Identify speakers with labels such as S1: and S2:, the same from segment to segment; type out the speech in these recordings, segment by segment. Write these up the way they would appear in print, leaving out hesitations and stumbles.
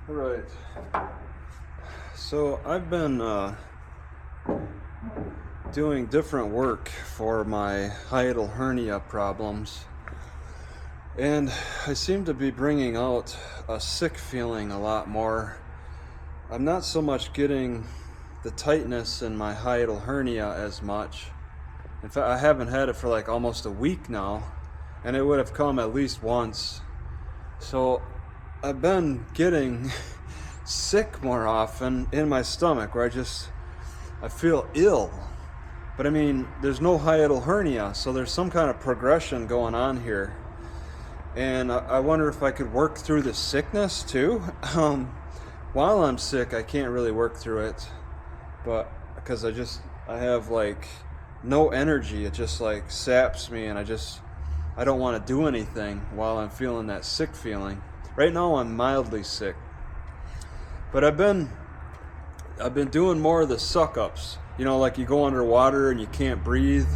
S1: Right. So I've been doing different work for my hiatal hernia problems, and I seem to be bringing out a sick feeling a lot more. I'm not so much getting the tightness in my hiatal hernia as much. In fact, I haven't had it for like almost a week now, and it would have come at least once. So I've been getting sick more often in my stomach, where I feel ill. But I mean, there's no hiatal hernia, so there's some kind of progression going on here. And I wonder if I could work through the sickness too. While I'm sick, I can't really work through it, but because I have like no energy. It just like saps me, and I don't want to do anything while I'm feeling that sick feeling. Right now I'm mildly sick, but I've been doing more of the suck ups. You know, like you go underwater and you can't breathe.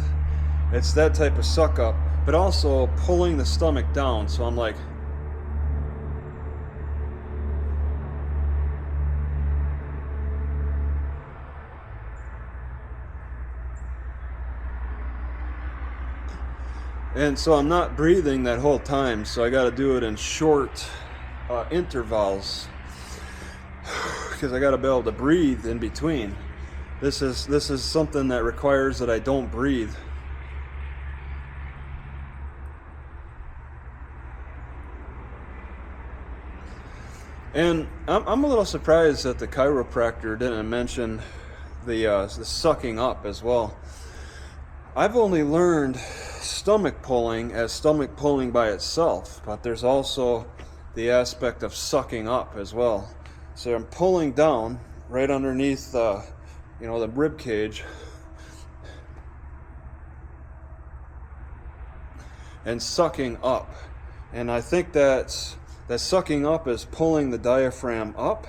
S1: It's that type of suck up, but also pulling the stomach down. So I'm like, and so I'm not breathing that whole time, so I got to do it in short intervals, because I got to be able to breathe in between. This is something that requires that I don't breathe. And I'm a little surprised that the chiropractor didn't mention the sucking up as well. I've only learned stomach pulling as stomach pulling by itself, but there's also the aspect of sucking up as well. So I'm pulling down right underneath the rib cage, and sucking up. And I think that sucking up is pulling the diaphragm up,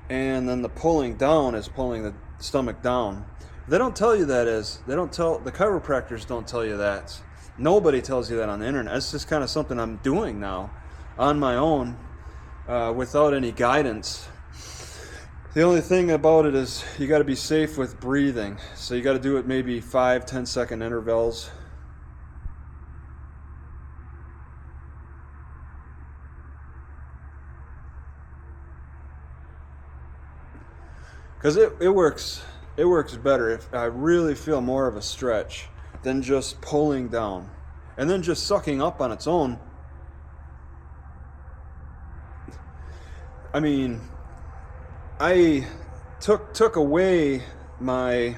S1: and then the pulling down is pulling the stomach down. They don't tell you that the chiropractors don't tell you that. Nobody tells you that on the internet. It's just kind of something I'm doing now on my own, without any guidance. The only thing about it is you got to be safe with breathing. So you got to do it maybe 5-10 second intervals. Because it works better if I really feel more of a stretch than just pulling down. And then just sucking up on its own. I mean, I took away my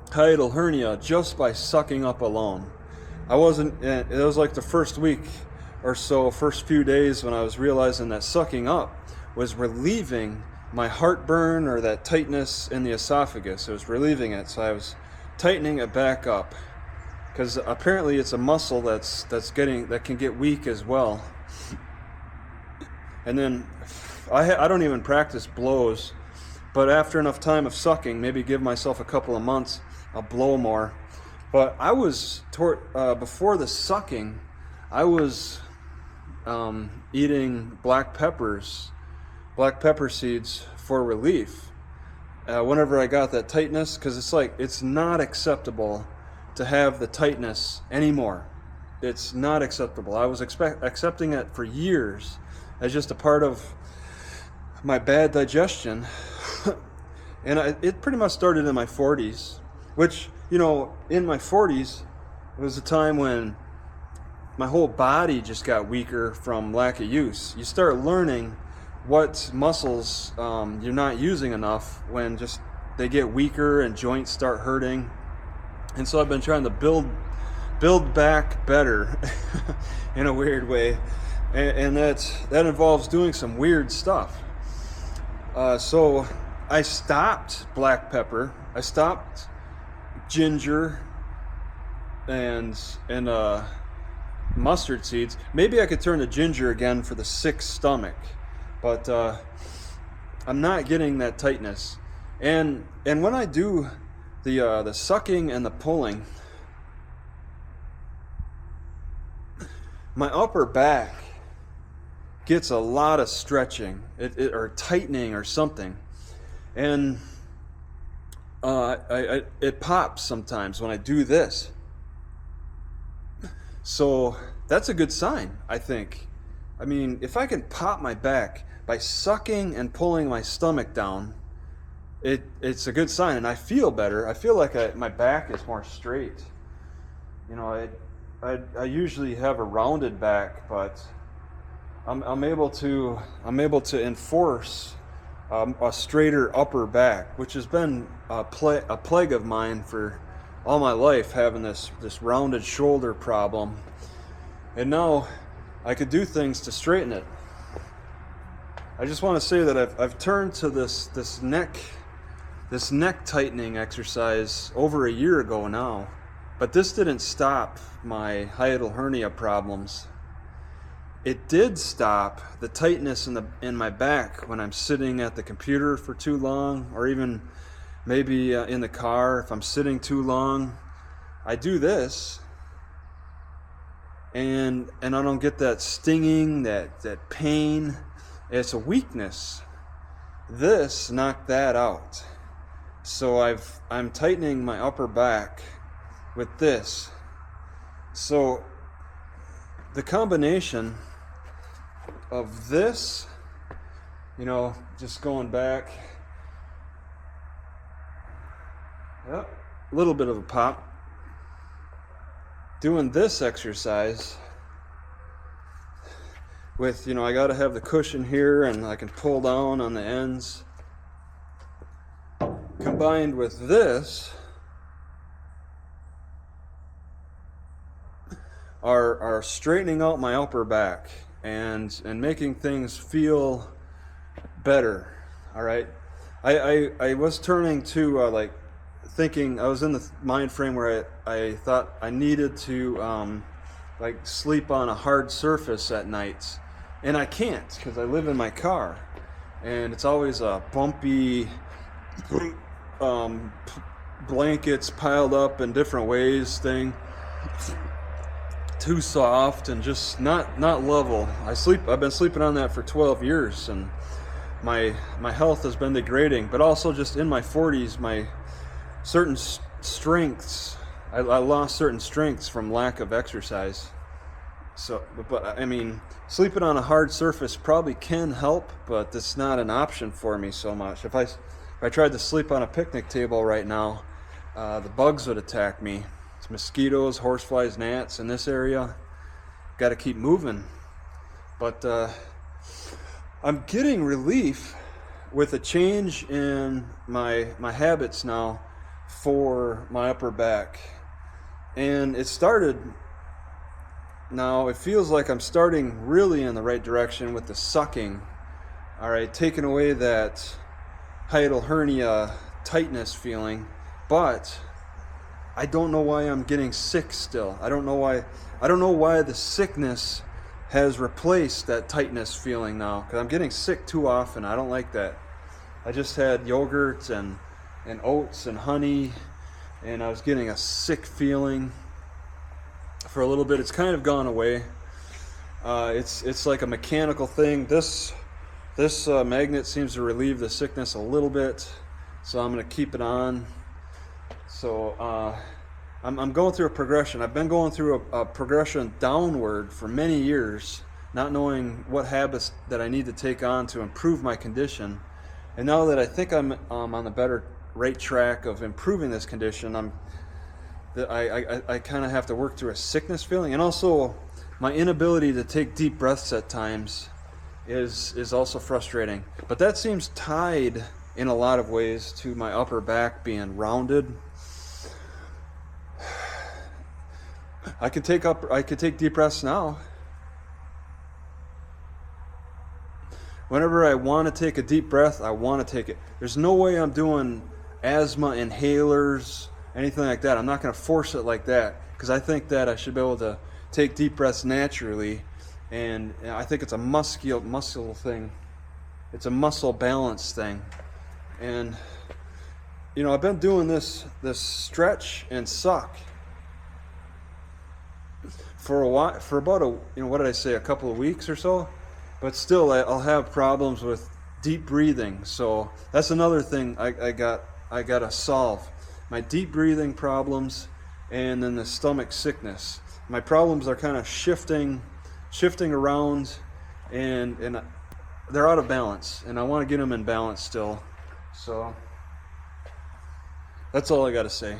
S1: hiatal hernia just by sucking up alone. It was like the first week or so, first few days, when I was realizing that sucking up was relieving my heartburn or that tightness in the esophagus. It was relieving it, so I was tightening it back up, because apparently it's a muscle that can get weak as well. And then I don't even practice blows, but after enough time of sucking, maybe give myself a couple of months, I'll blow more. But I was before the sucking, I was eating black pepper seeds for relief. Whenever I got that tightness, because it's not acceptable to have the tightness anymore. It's not acceptable. I was accepting it for years as just a part of my bad digestion. And it pretty much started in my 40s, which, in my 40s, it was a time when my whole body just got weaker from lack of use. You start learning what muscles you're not using enough when just they get weaker and joints start hurting. And so I've been trying to build back better in a weird way, and that involves doing some weird stuff. So I stopped black pepper, I stopped ginger and mustard seeds. Maybe I could turn to ginger again for the sick stomach, but I'm not getting that tightness. And when I do the sucking and the pulling, my upper back gets a lot of stretching, or tightening or something. And it pops sometimes when I do this. So that's a good sign, I think. I mean, if I can pop my back by sucking and pulling my stomach down, it's a good sign, and I feel better. I feel like my back is more straight. You know, I usually have a rounded back, but I'm able to enforce a straighter upper back, which has been a plague of mine for all my life, having this rounded shoulder problem. And now I could do things to straighten it. I just want to say that I've turned to this neck tightening exercise over a year ago now, but this didn't stop my hiatal hernia problems. It did stop the tightness in my back when I'm sitting at the computer for too long, or even maybe in the car if I'm sitting too long. I do this, and I don't get that stinging, that pain. It's a weakness. This knocked that out. So I'm tightening my upper back with this. So the combination of this, just going back, yep, a little bit of a pop, doing this exercise with, I got to have the cushion here and I can pull down on the ends, combined with this are straightening out my upper back and making things feel better. All right, I was turning to thinking, I was in the mind frame where I thought I needed to sleep on a hard surface at nights, and I can't because I live in my car and it's always a bumpy blankets piled up in different ways thing, too soft and just not level. I've been sleeping on that for 12 years, and my health has been degrading. But also, just in my 40s, my certain strengths, I lost certain strengths from lack of exercise. So, but I mean, sleeping on a hard surface probably can help, but it's not an option for me so much. If I tried to sleep on a picnic table right now, the bugs would attack me. It's mosquitoes, horseflies, gnats in this area. Got to keep moving. But I'm getting relief with a change in my habits now for my upper back. And it started, now it feels like I'm starting really in the right direction with the sucking. All right, taking away that hiatal hernia tightness feeling, but I don't know why I'm getting sick still. I don't know why the sickness has replaced that tightness feeling now, because I'm getting sick too often. I don't like that. I just had yogurt and oats and honey, and I was getting a sick feeling for a little bit. It's kind of gone away. It's like a mechanical thing. This magnet seems to relieve the sickness a little bit, so I'm going to keep it on. So I'm going through a progression. I've been going through a progression downward for many years, not knowing what habits that I need to take on to improve my condition. And now that I think I'm on the right track of improving this condition, I kind of have to work through a sickness feeling, and also my inability to take deep breaths at times is also frustrating. But that seems tied in a lot of ways to my upper back being rounded. I could take deep breaths now. Whenever I want to take a deep breath, I want to take it. There's no way I'm doing asthma inhalers, anything like that. I'm not going to force it like that, because I think that I should be able to take deep breaths naturally, and I think it's a muscle thing. It's a muscle balance thing. And I've been doing this stretch and suck for a while, for about a couple of weeks or so, but still I'll have problems with deep breathing. So that's another thing I gotta solve. My deep breathing problems, and then the stomach sickness. My problems are kind of shifting around, and they're out of balance, and I want to get them in balance still. So that's all I gotta say.